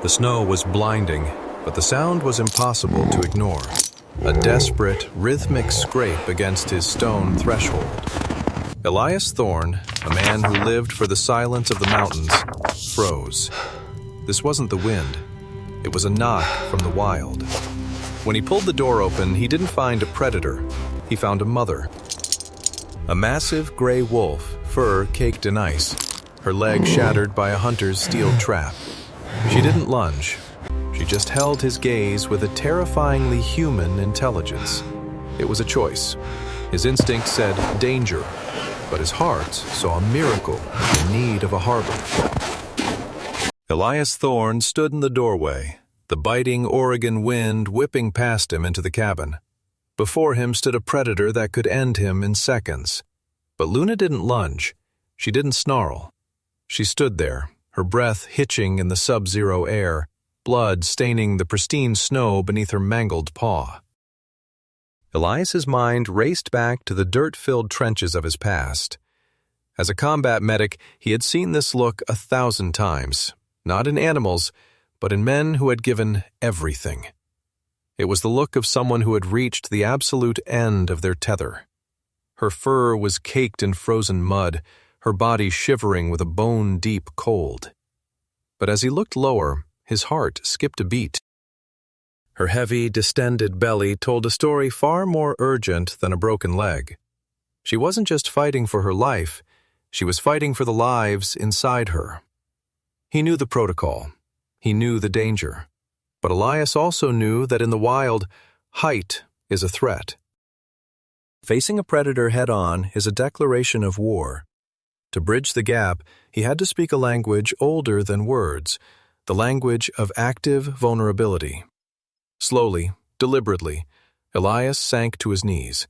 The snow was blinding, but the sound was impossible to ignore. A desperate, rhythmic scrape against his stone threshold. Elias Thorne, a man who lived for the silence of the mountains, froze. This wasn't the wind. It was a knock from the wild. When he pulled the door open, he didn't find a predator. He found a mother. A massive gray wolf, fur caked in ice, her leg shattered by a hunter's steel trap. She didn't lunge. She just held his gaze with a terrifyingly human intelligence. It was a choice. His instinct said danger, but his heart saw a miracle in need of a harbor. Elias Thorne stood in the doorway, the biting Oregon wind whipping past him into the cabin. Before him stood a predator that could end him in seconds. But Luna didn't lunge. She didn't snarl. She stood there, her breath hitching in the sub-zero air, blood staining the pristine snow beneath her mangled paw. Elias's mind raced back to the dirt-filled trenches of his past. As a combat medic, he had seen this look 1,000 times, not in animals, but in men who had given everything. It was the look of someone who had reached the absolute end of their tether. Her fur was caked in frozen mud, her body shivering with a bone-deep cold. But as he looked lower, his heart skipped a beat. Her heavy, distended belly told a story far more urgent than a broken leg. She wasn't just fighting for her life, she was fighting for the lives inside her. He knew the protocol. He knew the danger. But Elias also knew that in the wild, height is a threat. Facing a predator head-on is a declaration of war. To bridge the gap, he had to speak a language older than words, the language of active vulnerability. Slowly, deliberately, Elias sank to his knees.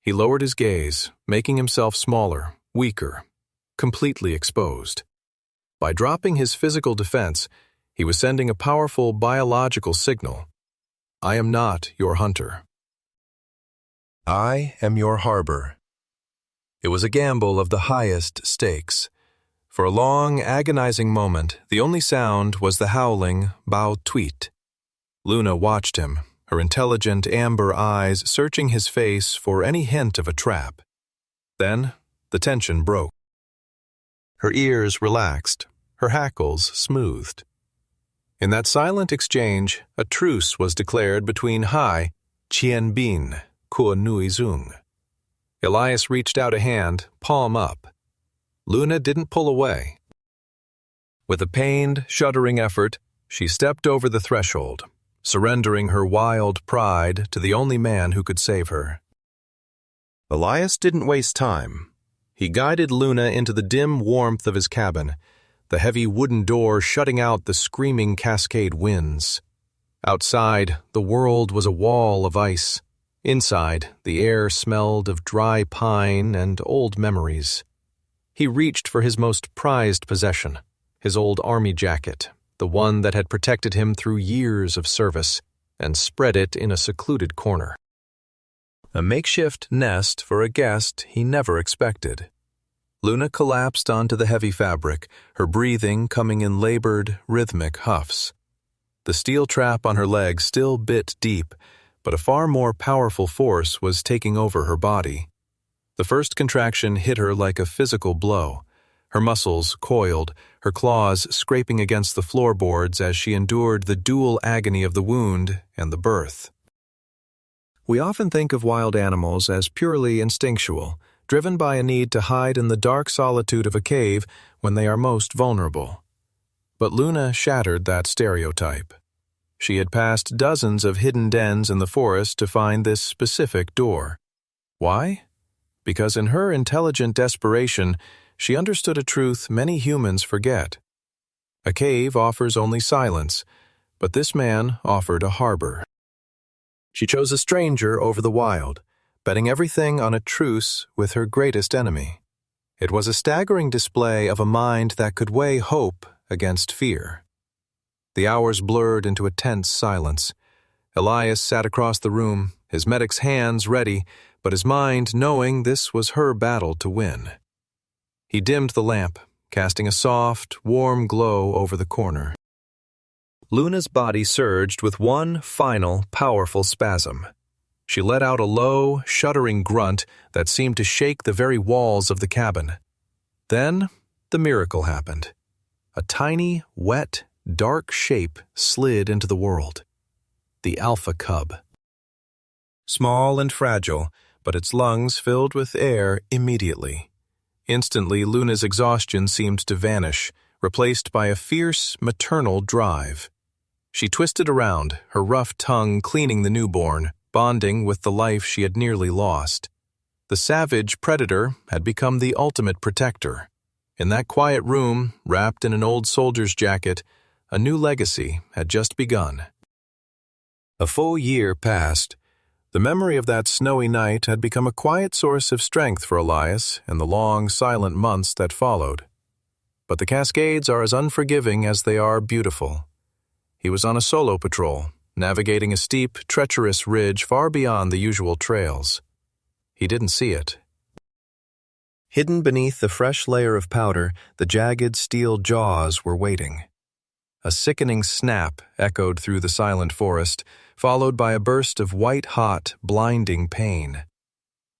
He lowered his gaze, making himself smaller, weaker, completely exposed. By dropping his physical defense, he was sending a powerful biological signal. I am not your hunter. I am your harbor. It was a gamble of the highest stakes. For a long, agonizing moment, the only sound was the howling bow tweet. Luna watched him, her intelligent amber eyes searching his face for any hint of a trap. Then, the tension broke. Her ears relaxed, her hackles smoothed. In that silent exchange, a truce was declared between Hai, Chien Bin, Kua Nui Zung. Elias reached out a hand, palm up. Luna didn't pull away. With a pained, shuddering effort, she stepped over the threshold, surrendering her wild pride to the only man who could save her. Elias didn't waste time. He guided Luna into the dim warmth of his cabin, the heavy wooden door shutting out the screaming Cascade winds. Outside, the world was a wall of ice. Inside, the air smelled of dry pine and old memories. He reached for his most prized possession, his old army jacket, the one that had protected him through years of service, and spread it in a secluded corner. A makeshift nest for a guest he never expected. Luna collapsed onto the heavy fabric, her breathing coming in labored, rhythmic huffs. The steel trap on her leg still bit deep, but a far more powerful force was taking over her body. The first contraction hit her like a physical blow. Her muscles coiled, her claws scraping against the floorboards as she endured the dual agony of the wound and the birth. We often think of wild animals as purely instinctual, driven by a need to hide in the dark solitude of a cave when they are most vulnerable. But Luna shattered that stereotype. She had passed dozens of hidden dens in the forest to find this specific door. Why? Because in her intelligent desperation, she understood a truth many humans forget. A cave offers only silence, but this man offered a harbor. She chose a stranger over the wild, betting everything on a truce with her greatest enemy. It was a staggering display of a mind that could weigh hope against fear. The hours blurred into a tense silence. Elias sat across the room, his medic's hands ready, but his mind knowing this was her battle to win. He dimmed the lamp, casting a soft, warm glow over the corner. Luna's body surged with one final, powerful spasm. She let out a low, shuddering grunt that seemed to shake the very walls of the cabin. Then, the miracle happened. A tiny, wet, dark shape slid into the world. The alpha cub. Small and fragile, but its lungs filled with air immediately. Instantly, Luna's exhaustion seemed to vanish, replaced by a fierce, maternal drive. She twisted around, her rough tongue cleaning the newborn, bonding with the life she had nearly lost. The savage predator had become the ultimate protector. In that quiet room, wrapped in an old soldier's jacket, a new legacy had just begun. A full year passed. The memory of that snowy night had become a quiet source of strength for Elias in the long, silent months that followed. But the Cascades are as unforgiving as they are beautiful. He was on a solo patrol, navigating a steep, treacherous ridge far beyond the usual trails. He didn't see it. Hidden beneath the fresh layer of powder, the jagged steel jaws were waiting. A sickening snap echoed through the silent forest, followed by a burst of white-hot, blinding pain.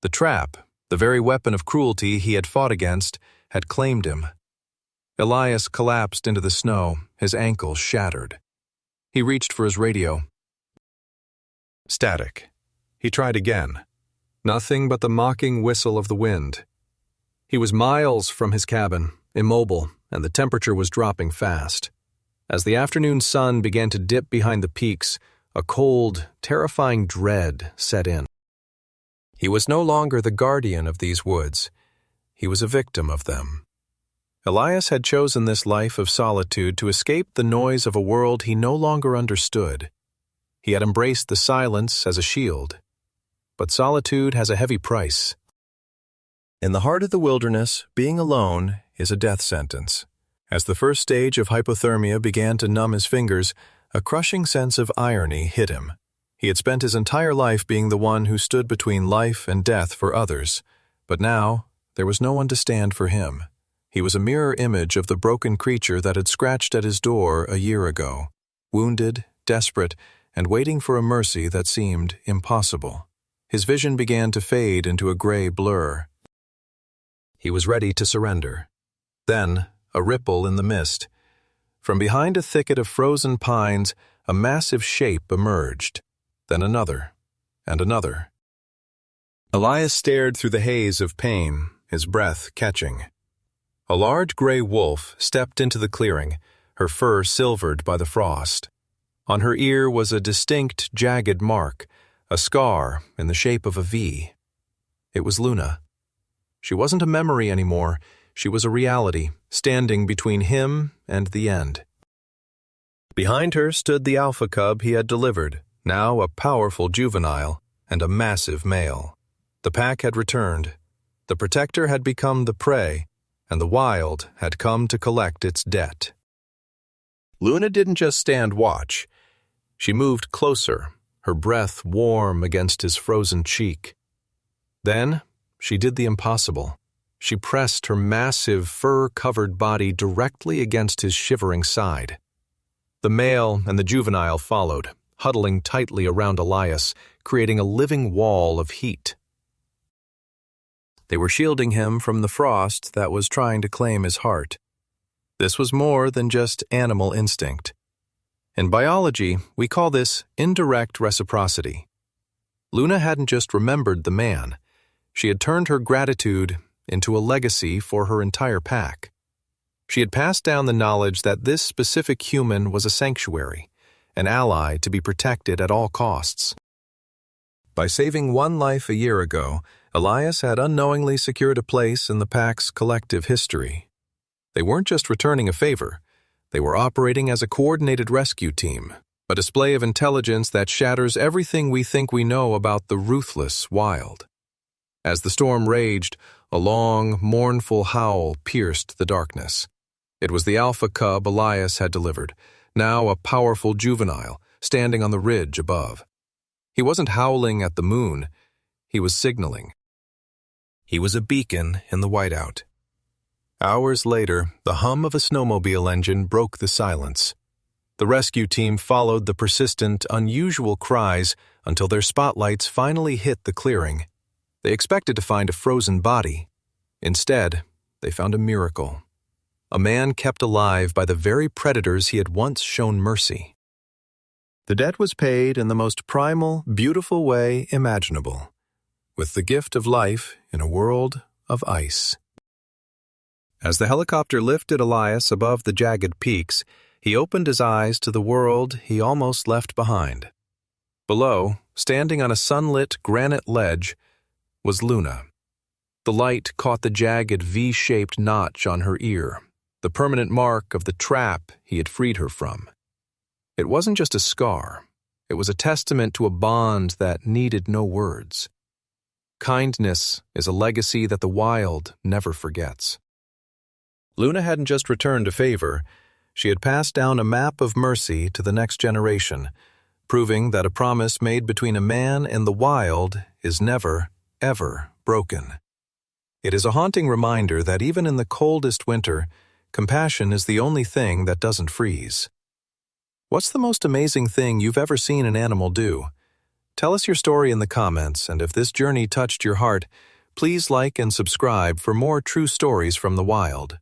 The trap, the very weapon of cruelty he had fought against, had claimed him. Elias collapsed into the snow, his ankles shattered. He reached for his radio. Static. He tried again. Nothing but the mocking whistle of the wind. He was miles from his cabin, immobile, and the temperature was dropping fast. As the afternoon sun began to dip behind the peaks, a cold, terrifying dread set in. He was no longer the guardian of these woods. He was a victim of them. Elias had chosen this life of solitude to escape the noise of a world he no longer understood. He had embraced the silence as a shield. But solitude has a heavy price. In the heart of the wilderness, being alone is a death sentence. As the first stage of hypothermia began to numb his fingers, a crushing sense of irony hit him. He had spent his entire life being the one who stood between life and death for others, but now there was no one to stand for him. He was a mirror image of the broken creature that had scratched at his door a year ago, wounded, desperate, and waiting for a mercy that seemed impossible. His vision began to fade into a gray blur. He was ready to surrender. Then, a ripple in the mist. From behind a thicket of frozen pines, a massive shape emerged. Then another, and another. Elias stared through the haze of pain, his breath catching. A large gray wolf stepped into the clearing, her fur silvered by the frost. On her ear was a distinct, jagged mark, a scar in the shape of a V. It was Luna. She wasn't a memory anymore. She was a reality, standing between him and the end. Behind her stood the alpha cub he had delivered, now a powerful juvenile and a massive male. The pack had returned. The protector had become the prey, and the wild had come to collect its debt. Luna didn't just stand watch. She moved closer, her breath warm against his frozen cheek. Then she did the impossible. She pressed her massive, fur-covered body directly against his shivering side. The male and the juvenile followed, huddling tightly around Elias, creating a living wall of heat. They were shielding him from the frost that was trying to claim his heart. This was more than just animal instinct. In biology, we call this indirect reciprocity. Luna hadn't just remembered the man. She had turned her gratitude into a legacy for her entire pack. She had passed down the knowledge that this specific human was a sanctuary, an ally to be protected at all costs. By saving one life a year ago, Elias had unknowingly secured a place in the pack's collective history. They weren't just returning a favor. They were operating as a coordinated rescue team, a display of intelligence that shatters everything we think we know about the ruthless wild. As the storm raged, a long, mournful howl pierced the darkness. It was the alpha cub Elias had delivered, now a powerful juvenile, standing on the ridge above. He wasn't howling at the moon. He was signaling. He was a beacon in the whiteout. Hours later, the hum of a snowmobile engine broke the silence. The rescue team followed the persistent, unusual cries until their spotlights finally hit the clearing. They expected to find a frozen body. Instead, they found a miracle. A man kept alive by the very predators he had once shown mercy. The debt was paid in the most primal, beautiful way imaginable, with the gift of life in a world of ice. As the helicopter lifted Elias above the jagged peaks, he opened his eyes to the world he almost left behind. Below, standing on a sunlit granite ledge, was Luna. The light caught the jagged V-shaped notch on her ear, the permanent mark of the trap he had freed her from. It wasn't just a scar. It was a testament to a bond that needed no words. Kindness is a legacy that the wild never forgets. Luna hadn't just returned a favor. She had passed down a map of mercy to the next generation, proving that a promise made between a man and the wild is never, ever broken. It is a haunting reminder that even in the coldest winter, compassion is the only thing that doesn't freeze. What's the most amazing thing you've ever seen an animal do? Tell us your story in the comments, and if this journey touched your heart, please like and subscribe for more true stories from the wild.